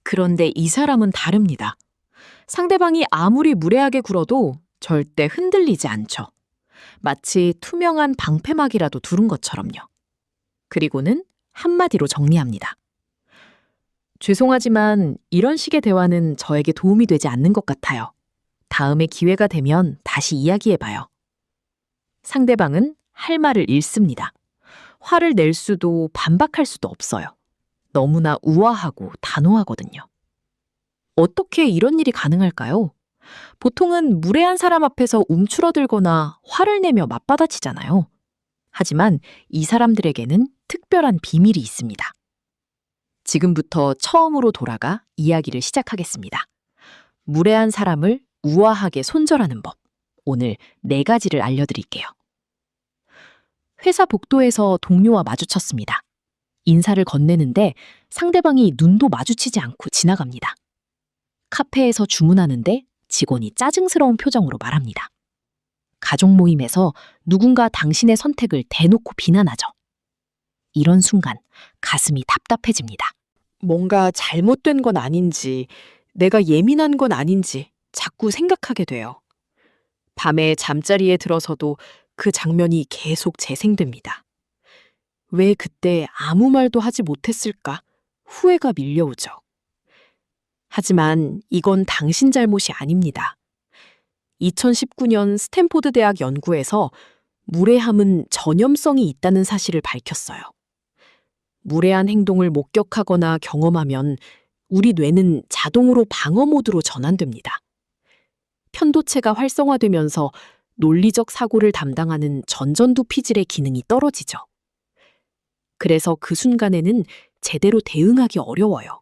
그런데 이 사람은 다릅니다. 상대방이 아무리 무례하게 굴어도 절대 흔들리지 않죠. 마치 투명한 방패막이라도 두른 것처럼요. 그리고는 한마디로 정리합니다. 죄송하지만 이런 식의 대화는 저에게 도움이 되지 않는 것 같아요. 다음에 기회가 되면 다시 이야기해봐요. 상대방은 할 말을 잃습니다. 화를 낼 수도 반박할 수도 없어요. 너무나 우아하고 단호하거든요. 어떻게 이런 일이 가능할까요? 보통은 무례한 사람 앞에서 움츠러들거나 화를 내며 맞받아치잖아요. 하지만 이 사람들에게는 특별한 비밀이 있습니다. 지금부터 처음으로 돌아가 이야기를 시작하겠습니다. 무례한 사람을 우아하게 손절하는 법. 오늘 4가지를 알려드릴게요. 회사 복도에서 동료와 마주쳤습니다. 인사를 건네는데 상대방이 눈도 마주치지 않고 지나갑니다. 카페에서 주문하는데 직원이 짜증스러운 표정으로 말합니다. 가족 모임에서 누군가 당신의 선택을 대놓고 비난하죠. 이런 순간 가슴이 답답해집니다. 뭔가 잘못된 건 아닌지, 내가 예민한 건 아닌지 자꾸 생각하게 돼요. 밤에 잠자리에 들어서도 그 장면이 계속 재생됩니다. 왜 그때 아무 말도 하지 못했을까? 후회가 밀려오죠. 하지만 이건 당신 잘못이 아닙니다. 2019년 스탠포드 대학 연구에서 무례함은 전염성이 있다는 사실을 밝혔어요. 무례한 행동을 목격하거나 경험하면 우리 뇌는 자동으로 방어 모드로 전환됩니다. 편도체가 활성화되면서 논리적 사고를 담당하는 전전두 피질의 기능이 떨어지죠. 그래서 그 순간에는 제대로 대응하기 어려워요.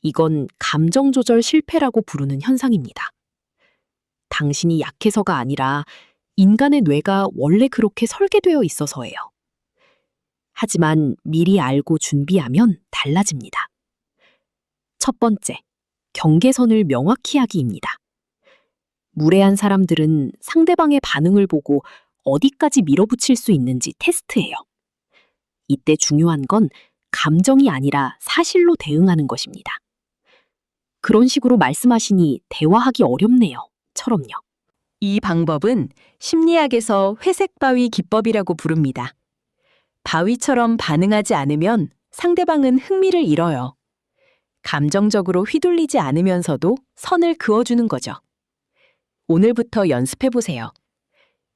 이건 감정 조절 실패라고 부르는 현상입니다. 당신이 약해서가 아니라 인간의 뇌가 원래 그렇게 설계되어 있어서예요. 하지만 미리 알고 준비하면 달라집니다. 첫 번째, 경계선을 명확히 하기입니다. 무례한 사람들은 상대방의 반응을 보고 어디까지 밀어붙일 수 있는지 테스트해요. 이때 중요한 건 감정이 아니라 사실로 대응하는 것입니다. 그런 식으로 말씀하시니 대화하기 어렵네요. 처럼요. 이 방법은 심리학에서 회색 바위 기법이라고 부릅니다. 바위처럼 반응하지 않으면 상대방은 흥미를 잃어요. 감정적으로 휘둘리지 않으면서도 선을 그어주는 거죠. 오늘부터 연습해보세요.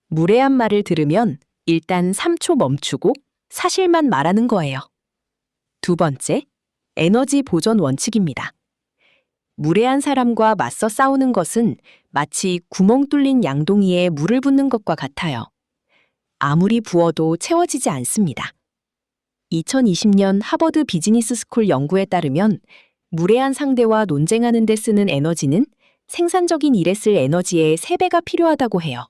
무례한 말을 들으면 일단 3초 멈추고 사실만 말하는 거예요. 두 번째, 에너지 보존 원칙입니다. 무례한 사람과 맞서 싸우는 것은 마치 구멍 뚫린 양동이에 물을 붓는 것과 같아요. 아무리 부어도 채워지지 않습니다. 2020년 하버드 비즈니스 스쿨 연구에 따르면 무례한 상대와 논쟁하는 데 쓰는 에너지는 생산적인 일에 쓸 에너지의 3배가 필요하다고 해요.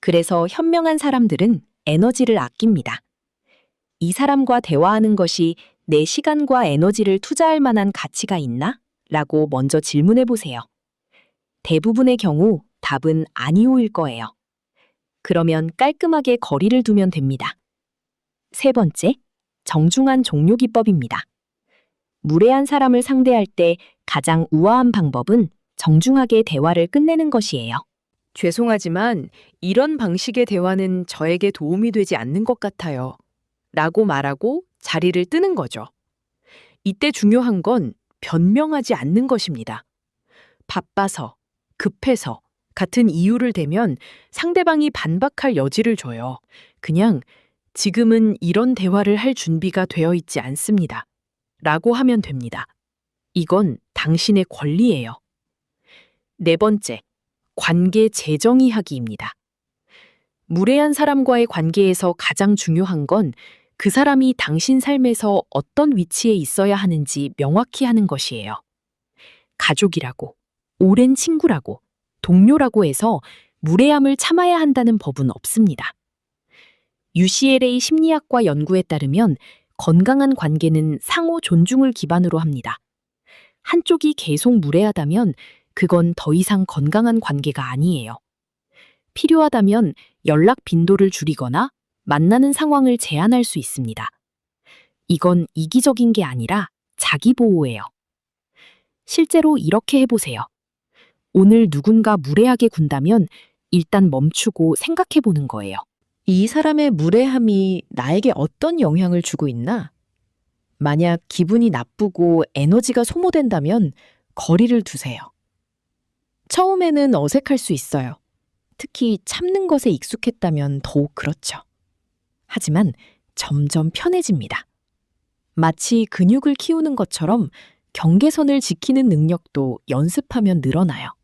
그래서 현명한 사람들은 에너지를 아낍니다. 이 사람과 대화하는 것이 내 시간과 에너지를 투자할 만한 가치가 있나? 라고 먼저 질문해 보세요. 대부분의 경우 답은 아니오일 거예요. 그러면 깔끔하게 거리를 두면 됩니다. 세 번째, 정중한 종료 기법입니다. 무례한 사람을 상대할 때 가장 우아한 방법은 정중하게 대화를 끝내는 것이에요. 죄송하지만 이런 방식의 대화는 저에게 도움이 되지 않는 것 같아요. 라고 말하고 자리를 뜨는 거죠. 이때 중요한 건 변명하지 않는 것입니다. 바빠서, 급해서 같은 이유를 대면 상대방이 반박할 여지를 줘요. 그냥 지금은 이런 대화를 할 준비가 되어 있지 않습니다. 라고 하면 됩니다. 이건 당신의 권리예요. 네 번째, 관계 재정의하기입니다. 무례한 사람과의 관계에서 가장 중요한 건 그 사람이 당신 삶에서 어떤 위치에 있어야 하는지 명확히 하는 것이에요. 가족이라고, 오랜 친구라고, 동료라고 해서 무례함을 참아야 한다는 법은 없습니다. UCLA 심리학과 연구에 따르면 건강한 관계는 상호 존중을 기반으로 합니다. 한쪽이 계속 무례하다면 그건 더 이상 건강한 관계가 아니에요. 필요하다면 연락 빈도를 줄이거나 만나는 상황을 제한할 수 있습니다. 이건 이기적인 게 아니라 자기 보호예요. 실제로 이렇게 해보세요. 오늘 누군가 무례하게 군다면 일단 멈추고 생각해 보는 거예요. 이 사람의 무례함이 나에게 어떤 영향을 주고 있나? 만약 기분이 나쁘고 에너지가 소모된다면 거리를 두세요. 처음에는 어색할 수 있어요. 특히 참는 것에 익숙했다면 더욱 그렇죠. 하지만 점점 편해집니다. 마치 근육을 키우는 것처럼 경계선을 지키는 능력도 연습하면 늘어나요.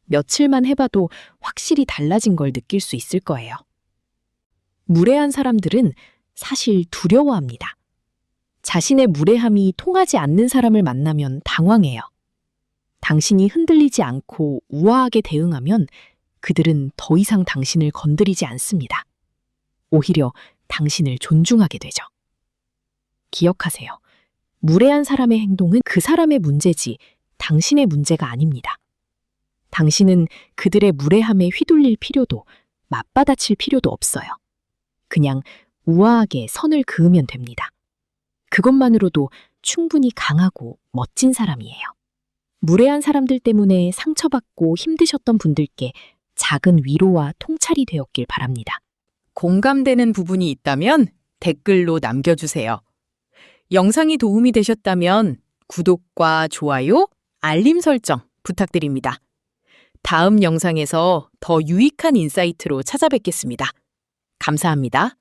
며칠만 해봐도 확실히 달라진 걸 느낄 수 있을 거예요. 무례한 사람들은 사실 두려워합니다. 자신의 무례함이 통하지 않는 사람을 만나면 당황해요. 당신이 흔들리지 않고 우아하게 대응하면 그들은 더 이상 당신을 건드리지 않습니다. 오히려 당신을 존중하게 되죠. 기억하세요. 무례한 사람의 행동은 그 사람의 문제지 당신의 문제가 아닙니다. 당신은 그들의 무례함에 휘둘릴 필요도 맞받아칠 필요도 없어요. 그냥 우아하게 선을 그으면 됩니다. 그것만으로도 충분히 강하고 멋진 사람이에요. 무례한 사람들 때문에 상처받고 힘드셨던 분들께 작은 위로와 통찰이 되었길 바랍니다. 공감되는 부분이 있다면 댓글로 남겨주세요. 영상이 도움이 되셨다면 구독과 좋아요, 알림 설정 부탁드립니다. 다음 영상에서 더 유익한 인사이트로 찾아뵙겠습니다. 감사합니다.